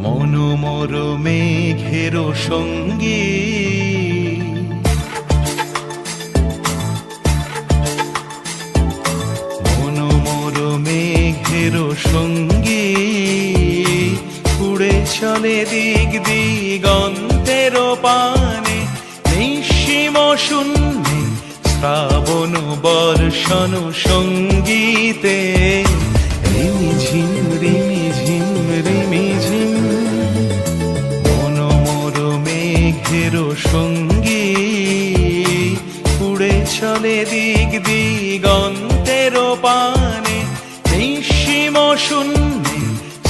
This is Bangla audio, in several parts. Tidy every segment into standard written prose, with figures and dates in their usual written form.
মনোমর মেঘের সঙ্গী মনোমর মেঘের সঙ্গী উড়ে চলে দিক দিগন্তের পানে নিঃসীম শূন্যে শ্রাবণ বর্ষণ সঙ্গীতে রিমিঝিম রিমিঝিম রিমিঝিম মনোমর মেঘের সঙ্গী উড়ে চলে দিক দিগন্তের পানে নিঃসীম শূন্যে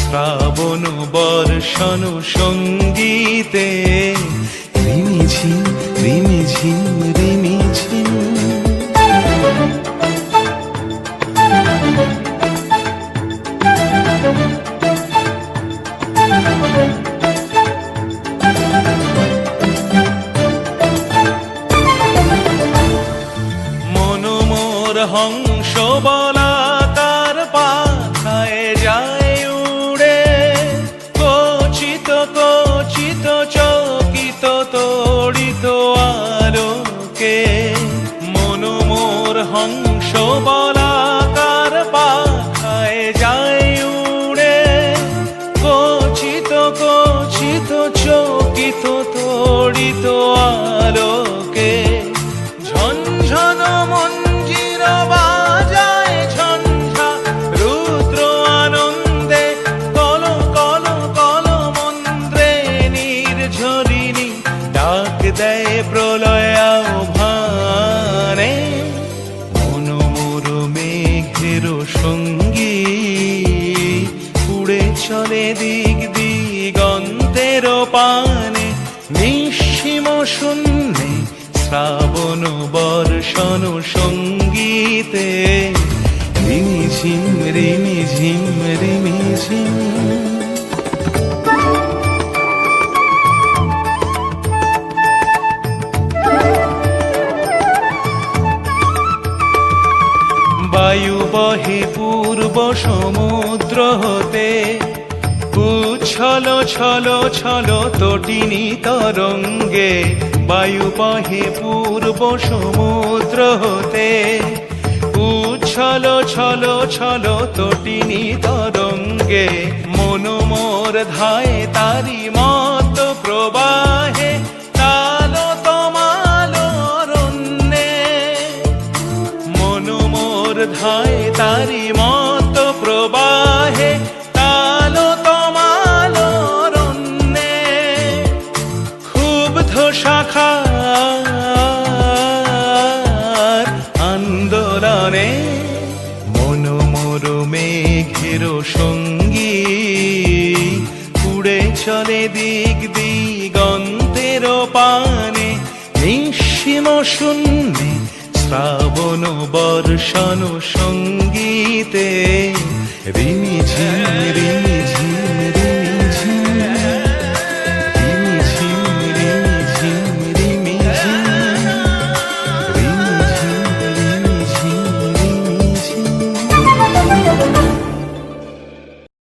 শ্রাবণ বর্ষণ সঙ্গীতে রিমিঝিম রিমিঝিম রিমিঝিম মনোমর হংস বলাকার পাখায় যায় উড়ে কচিত কচিত চকিত তড়িত আলোকে মনোমর হংস বলাকার পাখায় যায় উড়ে কচিত কচিত চকিত তড়িত আলোকে ঝনঝন মঞ্জির বাজায় ঝঞ্ঝা রুদ্র আনন্দে কল কল কল মন্ত্রে নির্ঝরিণী ডাক দেয় প্রলয় আহ্বানে মনোমর মেঘের সঙ্গী উড়ে চলে দিক দিগন্তের পানে নিঃসীম শূন্যে শ্রাবণ বর্ষণ সঙ্গীতে রিমিঝিম রিমিঝিম রিমিঝিম বায়ু বহে পূর্ব সমুদ্র হতে উচ্ছল ছল ছল তটিনী তরঙ্গে বায়ু বহে পূর্ব সমুদ্র হতে উচ্ছল ছল ছল তটিনী তরঙ্গে মনোমর ধায় তারি মত প্রবাহে তাল তমাল অরণ্যে মনোমর ধায় তারি মত প্রবাহে তাল তমাল অরণ্যে ক্ষুব্ধ শাখার আন্দোলনে মনোমর মেঘের সঙ্গী উড়ে চলে দিক দিগন্তের পানে নিঃসীম শূন্যে শ্রাবণ বর্ষণ সঙ্গীতে